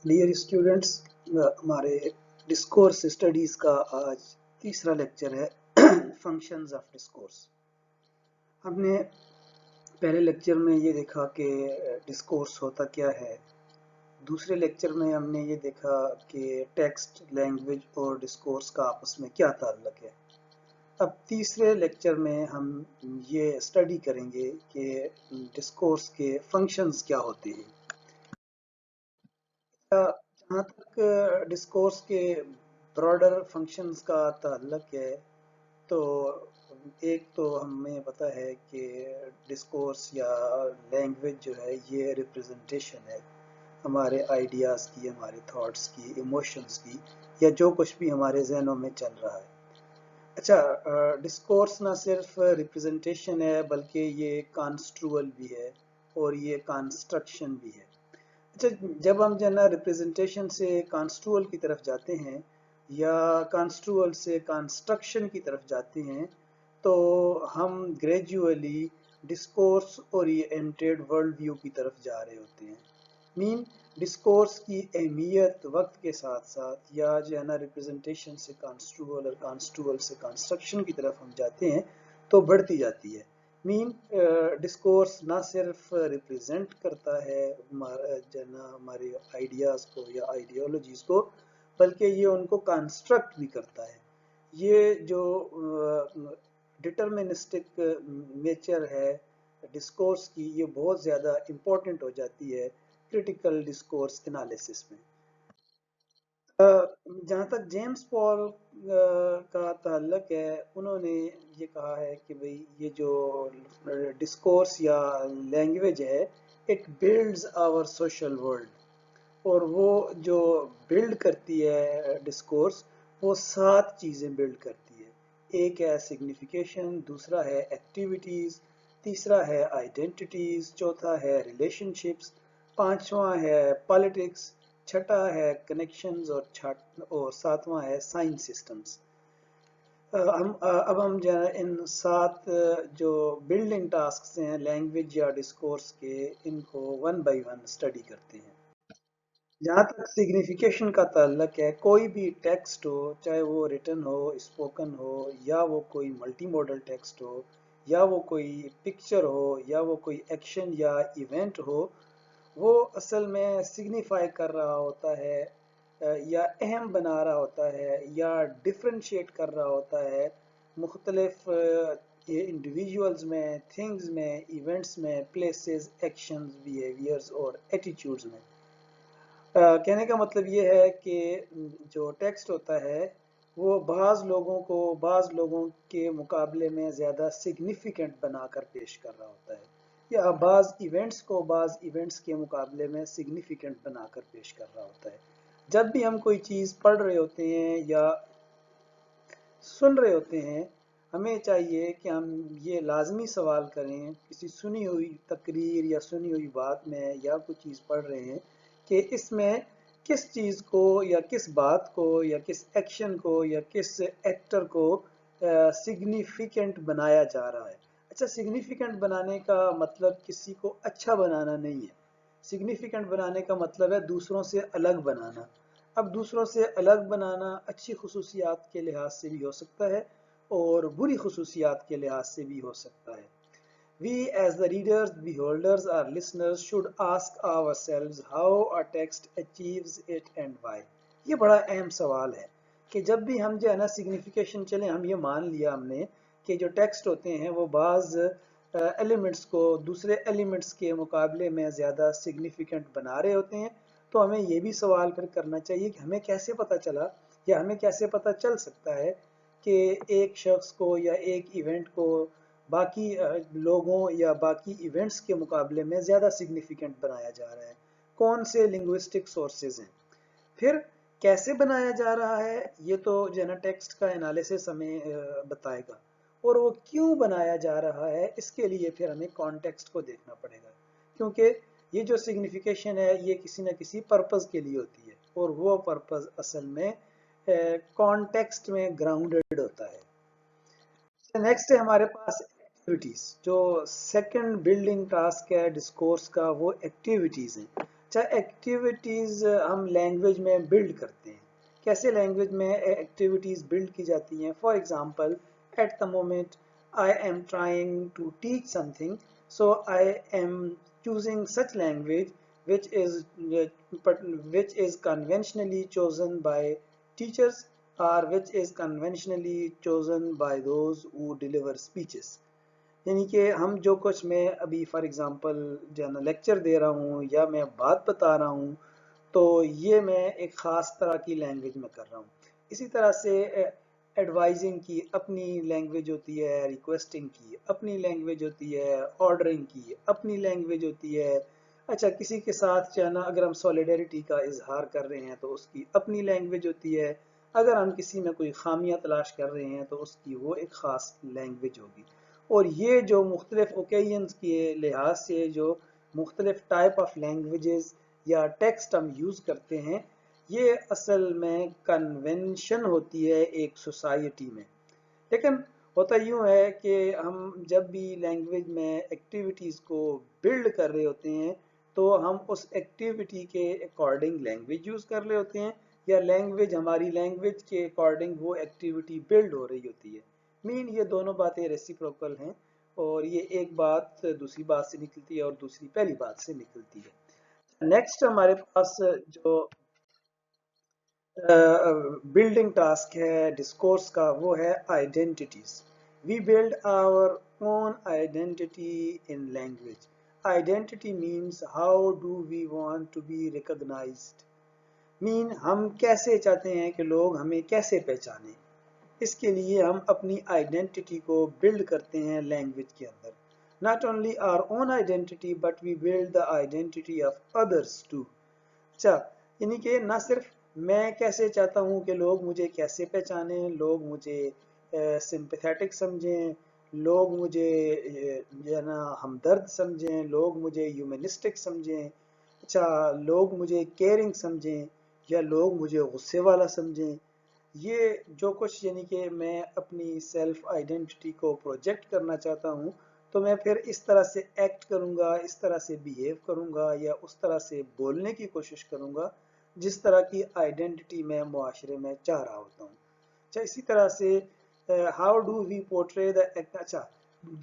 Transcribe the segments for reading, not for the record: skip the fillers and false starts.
Dear students, हमारे discourse studies का आज तीसरा लेक्चर है फंक्शंस ऑफ डिस्कोर्स। हमने पहले लेक्चर में ये देखा कि डिस्कोर्स होता क्या है। दूसरे लेक्चर में हमने ये देखा कि टेक्स्ट, लैंग्वेज और डिस्कोर्स का आपस में क्या ताल्लुक है। अब तीसरे लेक्चर में हम ये स्टडी करेंगे कि डिस्कोर्स के फंक्शंस क्या होते हैं। जहाँ तक डिस्कोर्स के ब्रॉडर फंक्शंस का ताल्लुक है, तो एक तो हमें पता है कि डिस्कोर्स या लैंग्वेज जो है ये रिप्रेजेंटेशन है हमारे आइडियाज़ की, हमारे थॉट्स की, इमोशंस की, या जो कुछ भी हमारे जहनों में चल रहा है। अच्छा, डिस्कोर्स ना सिर्फ रिप्रेजेंटेशन है बल्कि ये कॉन्स्ट्रुअल भी है और ये कंस्ट्रक्शन भी है। अच्छा, जब हम जो है ना रिप्रेजेंटेशन से कॉन्स्ट्रुअल की तरफ जाते हैं या कॉन्स्ट्रुअल से कंस्ट्रक्शन की तरफ जाते हैं, तो हम gradually discourse oriented world view की तरफ जा रहे होते हैं। मीन डिस्कोर्स की अहमियत वक्त के साथ साथ या जो है ना रिप्रेजेंटेशन से कॉन्स्ट्रुअल और कॉन्स्ट्रुअल से कंस्ट्रक्शन की तरफ हम जाते हैं तो बढ़ती जाती है। मीन डिस्कोर्स ना सिर्फ रिप्रेजेंट करता है जो है ना हमारे आइडियाज़ को या आइडियोलॉजीज़ को, बल्कि ये उनको कंस्ट्रक्ट भी करता है। ये जो डिटर्मिनिस्टिक नेचर है डिस्कोर्स की, ये बहुत ज़्यादा इम्पोर्टेंट हो जाती है क्रिटिकल डिस्कोर्स एनालिसिस में। जहाँ तक जेम्स पॉल का ताल्लुक है, उन्होंने ये कहा है कि भाई ये जो डिस्कोर्स या लैंग्वेज है, it builds our social world. और वो जो बिल्ड करती है डिस्कोर्स, वो 7 चीज़ें बिल्ड करती है। एक है सिग्निफिकेशन, दूसरा है एक्टिविटीज़, तीसरा है आइडेंटिटीज़, चौथा है रिलेशनशिप्स, पांचवा है पॉलिटिक्स, छठा है कनेक्शंस और सातवां है साइंस सिस्टम्स। अब हम जो है इन 7 जो बिल्डिंग टास्क हैं लैंग्वेज या डिस्कोर्स के, इनको वन बाय वन स्टडी करते हैं। जहाँ तक सिग्निफिकेशन का ताल्लुक है, कोई भी टेक्स्ट हो, चाहे वो रिटन हो, स्पोकन हो, या वो कोई मल्टी मॉडल टेक्स्ट हो, या वो कोई पिक्चर हो, या वो कोई एक्शन या इवेंट हो, वो असल में सिग्निफाई कर रहा होता है या अहम बना रहा होता है या डिफ्रेंशिएट कर रहा होता है मुख्तलिफ इंडिविजुअल्स में, थिंग्स में, इवेंट्स में, प्लेसेस, एक्शंस, बिहेवियर्स और एटीट्यूड्स में। कहने का मतलब ये है कि जो टेक्स्ट होता है वो बाज़ लोगों के मुकाबले में ज़्यादा सिग्निफिकेंट बनाकर पेश कर रहा होता है, या बाज़ इवेंट्स के मुकाबले में सिग्निफिकेंट बनाकर पेश कर रहा होता है। जब भी हम कोई चीज़ पढ़ रहे होते हैं या सुन रहे होते हैं, हमें चाहिए कि हम ये लाजमी सवाल करें किसी सुनी हुई तकरीर या सुनी हुई बात में, या कुछ चीज़ पढ़ रहे हैं, कि इसमें किस चीज़ को या किस बात को या किस एक्शन को या किस एक्टर को सिग्निफिकेंट बनाया जा रहा है। अच्छा, सिग्निफिकेंट बनाने का मतलब किसी को अच्छा बनाना नहीं है। सिग्निफिकेंट बनाने का मतलब है दूसरों से अलग बनाना। अब दूसरों से अलग बनाना अच्छी खसूसियात के लिहाज से भी हो सकता है और बुरी खसूसियात के लिहाज से भी हो सकता है। We as the readers, beholders or listeners should ask ourselves how a text achieves it and why. ये बड़ा अहम सवाल है कि जब भी हम जो है ना सिग्निफिकेशन, चले हम ये मान लिया हमने कि जो टेक्स्ट होते हैं वो बाज़ एलिमेंट्स को दूसरे एलिमेंट्स के मुकाबले में ज़्यादा सिग्निफिकेंट बना रहे होते हैं, तो हमें ये भी सवाल फिर करना चाहिए कि हमें कैसे पता चला या हमें कैसे पता चल सकता है कि एक शख्स को या एक इवेंट को बाकी लोगों या बाकी इवेंट्स के मुकाबले में ज़्यादा सिग्निफिकेंट बनाया जा रहा है। कौन से लिंग्विस्टिक सोर्सेज हैं, फिर कैसे बनाया जा रहा है, ये तो जो है ना टेक्स्ट का एनालिसिस हमें बताएगा। और वो क्यों बनाया जा रहा है, इसके लिए फिर हमें कॉन्टेक्स्ट को देखना पड़ेगा, क्योंकि ये जो सिग्निफिकेशन है ये किसी न किसी पर्पज़ के लिए होती है और वो पर्पज़ असल में कॉन्टेक्स्ट में ग्राउंडेड होता है। नेक्स्ट है हमारे पास एक्टिविटीज। जो सेकंड बिल्डिंग टास्क है डिस्कोर्स का, वो एक्टिविटीज हैं। اچھا ایکٹیویٹیز ہم لینگویج میں بلڈ کرتے ہیں. کیسے لینگویج میں ایکٹیویٹیز بلڈ کی جاتی ہیں؟ For example at the moment I am trying to teach something, so I am choosing such language which is which is conventionally chosen by teachers or which is conventionally chosen by those who deliver speeches. یعنی کہ ہم جو کچھ میں ابھی for example جو ہے نا لیکچر دے رہا ہوں یا میں بات بتا رہا ہوں تو یہ میں ایک خاص طرح کی لینگویج میں کر رہا ہوں. اسی طرح سے ایڈوائزنگ کی اپنی لینگویج ہوتی ہے، ریکویسٹنگ کی اپنی لینگویج ہوتی ہے، آرڈرنگ کی اپنی لینگویج ہوتی ہے. اچھا کسی کے ساتھ جو ہے نا اگر ہم سولیڈیرٹی کا اظہار کر رہے ہیں تو اس کی اپنی لینگویج ہوتی ہے. اگر ہم کسی میں کوئی خامیاں تلاش کر رہے ہیں تو اس کی وہ ایک خاص لینگویج ہوگی. اور یہ جو مختلف اوکیزنز کے لحاظ سے جو مختلف ٹائپ آف لینگویجز یا ٹیکسٹ ہم یوز کرتے ہیں یہ اصل میں کنونشن ہوتی ہے ایک سوسائٹی میں. لیکن ہوتا یوں ہے کہ ہم جب بھی لینگویج میں ایکٹیویٹیز کو بلڈ کر رہے ہوتے ہیں تو ہم اس ایکٹیویٹی کے اکارڈنگ لینگویج یوز کر رہے ہوتے ہیں یا لینگویج ہماری لینگویج کے اکارڈنگ وہ ایکٹیویٹی بلڈ ہو رہی ہوتی ہے. یہ دونوں باتیں ریسیپروکل ہیں اور یہ ایک بات دوسری بات سے نکلتی ہے اور دوسری پہلی بات سے نکلتی ہے. نیکسٹ ہمارے پاس جو بلڈنگ ٹاسک ہے ڈسکورس کا وہ ہے identities. We build our own identity in language. Identity means how do we want to be recognised. ہم کیسے چاہتے ہیں کہ لوگ ہمیں کیسے پہچانیں. اس کے لیے ہم اپنی آئیڈینٹی کو بلڈ کرتے ہیں لینگویج کے اندر. not only our own identity but we build the identity of others too. اچھا یعنی کہ نہ صرف میں کیسے چاہتا ہوں کہ لوگ مجھے کیسے پہچانیں، لوگ مجھے سمپیتھیٹک سمجھیں، لوگ مجھے جو ہے نا ہمدرد سمجھیں، لوگ مجھے ہیومنسٹک سمجھیں، اچھا لوگ مجھے کیئرنگ سمجھیں یا لوگ مجھے غصے والا سمجھیں. یہ جو کچھ یعنی کہ میں اپنی سیلف آئیڈینٹی کو پروجیکٹ کرنا چاہتا ہوں تو میں پھر اس طرح سے ایکٹ کروں گا، اس طرح سے بیہیو کروں گا یا اس طرح سے بولنے کی کوشش کروں گا جس طرح کی آئیڈینٹی میں معاشرے میں چاہ رہا ہوتا ہوں. اچھا اسی طرح سے how do we portray the act. اچھا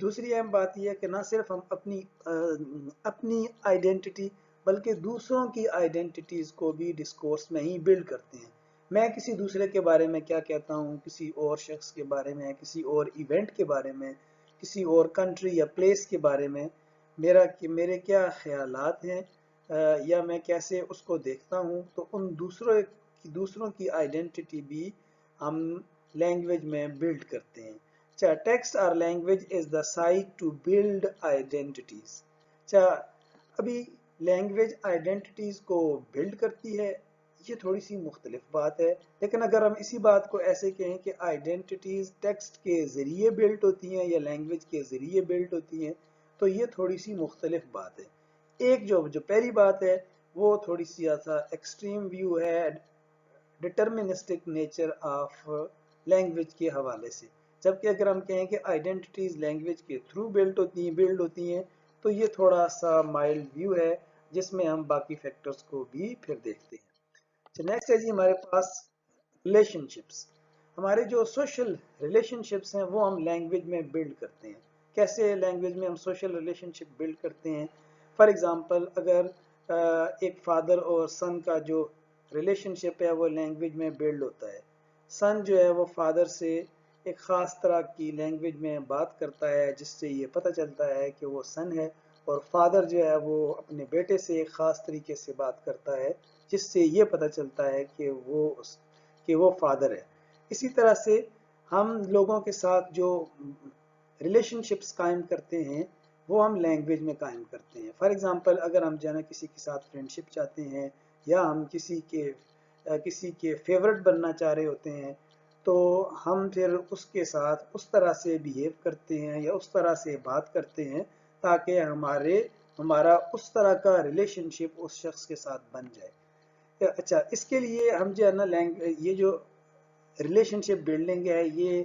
دوسری اہم بات یہ ہے کہ نہ صرف ہم اپنی آئیڈینٹی بلکہ دوسروں کی آئیڈینٹیز کو بھی ڈسکورس میں ہی بلڈ کرتے ہیں. میں کسی دوسرے کے بارے میں کیا کہتا ہوں، کسی اور شخص کے بارے میں، کسی اور ایونٹ کے بارے میں، کسی اور کنٹری یا پلیس کے بارے میں میرے کیا خیالات ہیں یا میں کیسے اس کو دیکھتا ہوں، تو ان دوسروں کی آئیڈینٹی بھی ہم لینگویج میں بلڈ کرتے ہیں. اچھا ٹیکسٹ اور language is the site to build identities. اچھا ابھی لینگویج آئیڈینٹیز کو بلڈ کرتی ہے یہ تھوڑی سی مختلف بات ہے، لیکن اگر ہم اسی بات کو ایسے کہیں کہ آئیڈینٹیز ٹیکسٹ کے ذریعے بلڈ ہوتی ہیں یا لینگویج کے ذریعے بلڈ ہوتی ہیں تو یہ تھوڑی سی مختلف بات ہے. ایک جو پہلی بات ہے وہ تھوڑی سی ایکسٹریم ویو ہے ڈٹرمنسٹک نیچر آف لینگویج کے حوالے سے، جبکہ اگر ہم کہیں کہ آئیڈینٹیز لینگویج کے تھرو بلڈ ہوتی ہیں تو یہ تھوڑا سا مائلڈ ویو ہے جس میں ہم باقی فیکٹرز کو بھی پھر دیکھتے ہیں. نیکسٹ ہے جی ہمارے پاس ریلیشن شپس. ہمارے جو سوشل ریلیشن شپس ہیں وہ ہم لینگویج میں بلڈ کرتے ہیں. کیسے لینگویج میں ہم سوشل ریلیشن شپ بلڈ کرتے ہیں؟ فار ایگزامپل اگر ایک فادر اور سن کا جو ریلیشن شپ ہے وہ لینگویج میں بلڈ ہوتا ہے. سن جو ہے وہ فادر سے ایک خاص طرح کی لینگویج میں بات کرتا ہے جس سے یہ پتہ چلتا ہے کہ وہ سن ہے، اور فادر جو ہے وہ اپنے بیٹے سے ایک خاص طریقے سے بات کرتا ہے جس سے یہ پتہ چلتا ہے کہ وہ فادر ہے. اسی طرح سے ہم لوگوں کے ساتھ جو ریلیشن شپس قائم کرتے ہیں وہ ہم لینگویج میں قائم کرتے ہیں. فار ایگزامپل اگر ہم جو ہے نا کسی کے ساتھ فرینڈ شپ چاہتے ہیں یا ہم کسی کے فیورٹ بننا چاہ رہے ہوتے ہیں تو ہم پھر اس کے ساتھ اس طرح سے بیہیو کرتے ہیں یا اس طرح سے بات کرتے ہیں تاکہ ہمارا اس طرح کا ریلیشن شپ اس شخص کے ساتھ بن جائے. اچھا اس کے لیے ہم جو ہے نا یہ جو ریلیشن شپ بلڈنگ ہے یہ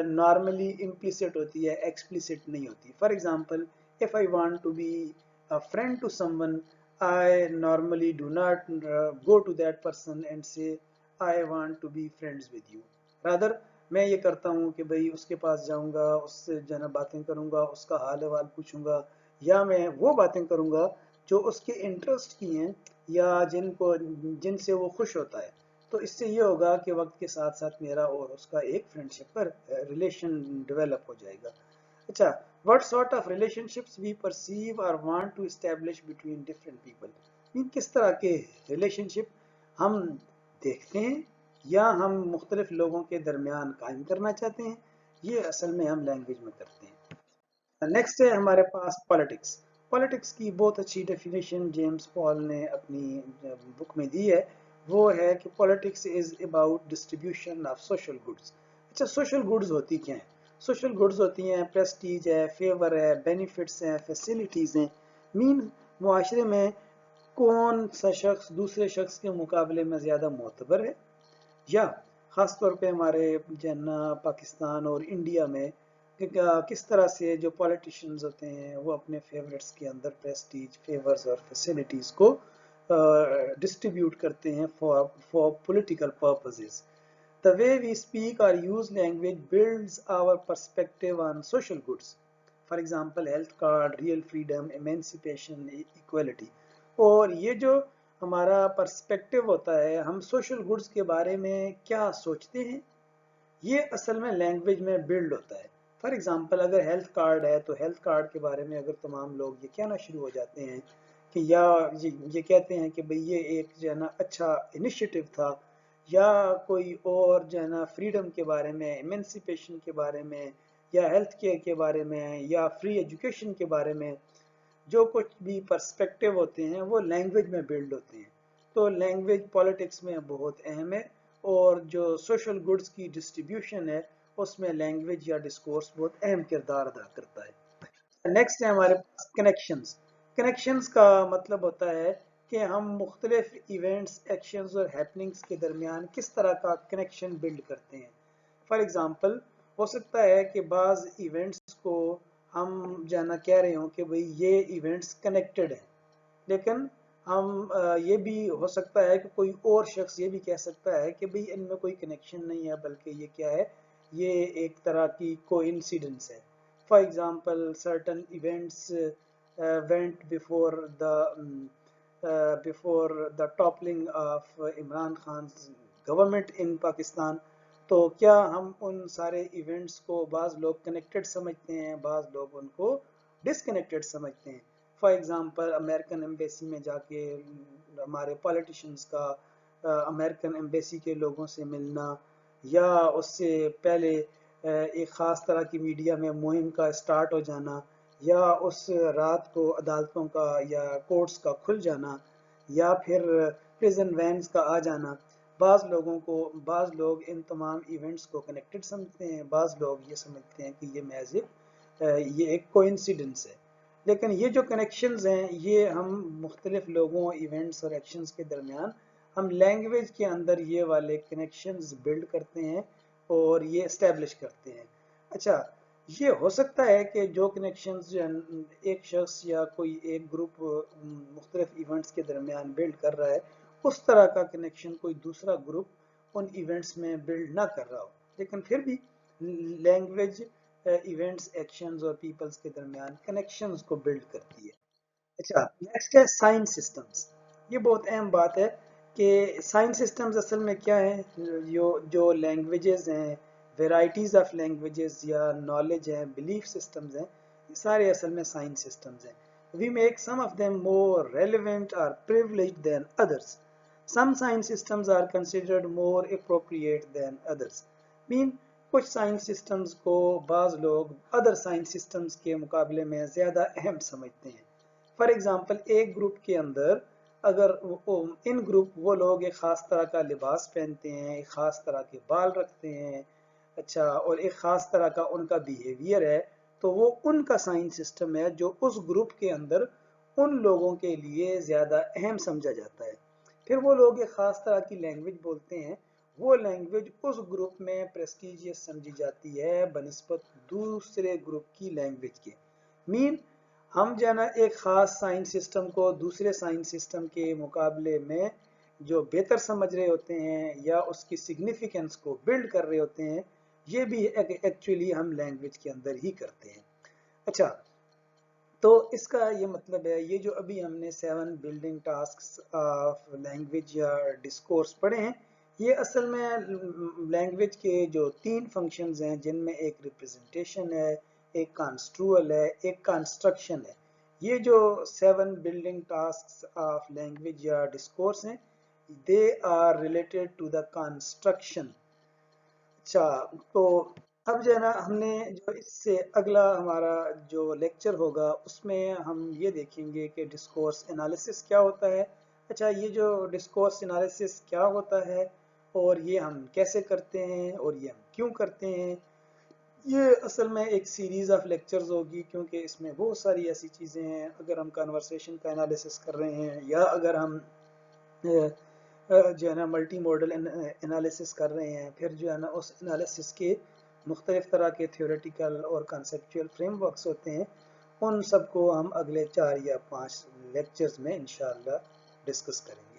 نارملی امپلیسٹ ہوتی ہے، ایکسپلیسٹ نہیں ہوتی. For example if I want to be a friend to someone I normally do not go to that person and say I want to be friends with you. Rather मैं ये करता हूँ कि भाई उसके पास जाऊंगा, उससे जना बातें करूंगा, उसका हाल अहवाल पूछूंगा, या मैं वो बातें करूंगा जो उसके इंटरेस्ट की हैं या जिनसे वो खुश होता है। तो इससे ये होगा कि वक्त के साथ साथ मेरा और उसका एक फ्रेंडशिप पर रिलेशन डेवलप हो जाएगा। अच्छा, what sort of relationships we perceive or want to establish between different people? Mean किस तरह के रिलेशनशिप हम देखते हैं या हम मुख्तलिफ लोगों के दरमियान कायम करना चाहते हैं, ये असल में हम लैंग्वेज में करते हैं। नेक्स्ट है हमारे पास पॉलिटिक्स। पॉलिटिक्स की बहुत अच्छी डेफिनेशन जेम्स पॉल ने अपनी बुक में दी है। वो है कि politics is about distribution of social goods. अच्छा, सोशल गुड्स होती क्या हैं? सोशल गुड्स होती हैं प्रेस्टीज है, फेवर है, बेनिफिट्स हैं, फैसिलिटीज़ हैं। मीन मुआशरे में कौन सा शख्स दूसरे शख्स के मुकाबले में ज़्यादा मोतबर है, या ख़ास तौर पे हमारे जना पाकिस्तान और इंडिया में किस तरह से जो पॉलिटिशियंस होते हैं वो अपने फेवरेट्स के अंदर प्रेस्टीज, फेवर्स और फैसिलिटीज़ को डिस्ट्रीब्यूट करते हैं for political purposes. The way we speak or use language builds our perspective on social goods. For example, health card, real freedom, emancipation, equality. और ये जो हमारा पर्सपेक्टिव होता है, हम सोशल गुड्स के बारे में क्या सोचते हैं, ये असल में लैंग्वेज में बिल्ड होता है। फॉर एग्जांपल, अगर हेल्थ कार्ड है तो हेल्थ कार्ड के बारे में अगर तमाम लोग ये कहना शुरू हो जाते हैं कि या ये कहते हैं कि भाई ये एक जो है ना अच्छा इनिशिएटिव था, या कोई और जो है ना फ्रीडम के बारे में, एमेंसिपेशन के बारे में, या हेल्थ केयर के बारे में, या फ्री एजुकेशन के बारे में, जो कुछ भी पर्सपेक्टिव होते हैं वो लैंग्वेज में बिल्ड होते हैं। तो लैंग्वेज पॉलिटिक्स में बहुत अहम है, और जो सोशल गुड्स की डिस्ट्रीब्यूशन है उसमें लैंग्वेज या डिस्कोर्स बहुत अहम किरदार अदा करता है। नेक्स्ट है हमारे पास कनेक्शंस। कनेक्शंस का मतलब होता है कि हम मुख्तलिफ इवेंट्स, एक्शंस और हैपनिंग्स के दरमियान किस तरह का कनेक्शन बिल्ड करते हैं। फॉर एग्जांपल, हो सकता है कि बाज़ इवेंट्स को हम जाना कह रहे हो कि भाई ये इवेंट्स कनेक्टेड हैं, लेकिन हम ये भी हो सकता है कि कोई और शख्स ये भी कह सकता है कि भाई इनमें कोई कनेक्शन नहीं है, बल्कि ये क्या है, ये एक तरह की कोइंसिडेंस है। For example, certain events went before the toppling of Imran Khan government in Pakistan. तो क्या हम उन सारे इवेंट्स को बाज़ लोग कनेक्टेड समझते हैं, बाज़ लोग उनको डिसकनेक्टेड समझते हैं। फॉर एग्जांपल, अमेरिकन एम्बेसी में जाके हमारे पॉलिटिशियंस का अमेरिकन एम्बेसी के लोगों से मिलना, या उससे पहले एक ख़ास तरह की मीडिया में मुहिम का स्टार्ट हो जाना, या उस रात को अदालतों का या कोर्ट्स का खुल जाना, या फिर प्रिजन वैन्स का आ जाना। बाज़ लोग इन तमाम इवेंट्स को कनेक्टेड समझते हैं, बाज़ लोग ये समझते हैं कि ये एक कोइंसिडेंस है। लेकिन ये जो कनेक्शंस हैं ये हम मुख्तलिफ लोगों, इवेंट्स और एक्शंस के दरमियान हम लैंग्वेज के अंदर ये वाले कनेक्शंस बिल्ड करते हैं और ये इस्टेब्लिश करते हैं। अच्छा, ये हो सकता है कि जो कनेक्शंस जो एक शख्स या कोई एक ग्रुप मुख्तलिफ इवेंट्स के दरमियान बिल्ड कर रहा है, उस तरह का कनेक्शन कोई दूसरा ग्रुप उन इवेंट्स में बिल्ड ना कर रहा हो, लेकिन फिर भी लैंग्वेज इवेंट्स, एक्शंस और पीपल्स के दरमियान कनेक्शंस को बिल्ड करती है। अच्छा, नेक्स्ट है साइन सिस्टम्स। ये बहुत अहम बात है कि साइन सिस्टम्स असल में क्या है। जो लैंग्वेजेस हैं, वेराइटीज़ ऑफ लैंग्वेजेस या नॉलेज हैं, बिलीफ सिस्टम्स हैं, ये सारे असल में साइन सिस्टम्स हैं। We make some of them more relevant और privileged than others. Some sign systems are considered more appropriate than others. Mean कुछ साइंस सिस्टम्स को बाज़ लोग अदर साइंस सिस्टम्स के मुकाबले में ज़्यादा अहम समझते हैं। फॉर एग्जांपल, एक ग्रुप के अंदर अगर इन ग्रुप वो लोग एक ख़ास तरह का लिबास पहनते हैं, एक ख़ास तरह के बाल रखते हैं, अच्छा, और एक ख़ास तरह का उनका बिहेवियर है, तो वो उनका साइंस सिस्टम है जो उस ग्रुप के अंदर उन लोगों के लिए ज़्यादा अहम समझा जाता है। फिर वो लोग एक ख़ास तरह की लैंग्वेज बोलते हैं, वो लैंग्वेज उस ग्रुप में प्रेस्टिजियस समझी जाती है बनिस्बत दूसरे ग्रुप की लैंग्वेज के। मीन हम जो है ना एक ख़ास साइंस सिस्टम को दूसरे साइंस सिस्टम के मुकाबले में जो बेहतर समझ रहे होते हैं या उसकी सिग्निफिकेंस को बिल्ड कर रहे होते हैं, ये भी एक्चुअली हम लैंग्वेज के अंदर ही करते हैं। अच्छा, तो इसका ये मतलब है, ये जो अभी हमने 7 बिल्डिंग टास्क्स ऑफ लैंग्वेज या डिस्कोर्स पढ़े हैं, ये असल में लैंग्वेज के जो 3 फंक्शंस हैं, जिनमें एक रिप्रेजेंटेशन है, एक कंस्ट्रूअल है, एक कंस्ट्रक्शन है। ये जो 7 बिल्डिंग टास्क्स ऑफ लैंग्वेज या डिस्कोर्स हैं, they are related to the construction. अच्छा, तो अब जो है ना, हमने जो इससे अगला हमारा जो लेक्चर होगा उसमें हम ये देखेंगे कि डिस्कोर्स एनालिसिस क्या होता है। अच्छा, ये जो डिस्कोर्स एनालिसिस क्या होता है और ये हम कैसे करते हैं और ये हम क्यों करते हैं, ये असल में एक सीरीज ऑफ लेक्चर्स होगी, क्योंकि इसमें बहुत सारी ऐसी चीज़ें हैं। अगर हम कन्वर्सेशन का एनालिसिस कर रहे हैं या अगर हम जो है ना मल्टी मॉडल एनालिसिस कर रहे हैं, फिर जो है ना उस एनालिसिस के मुख्तलिफ तरह के थियोरेटिकल और कंसेप्चुअल फ्रेमवर्क्स होते हैं, उन सब को हम अगले 4 या 5 लेक्चर्स में इंशाअल्लाह डिस्कस करेंगे।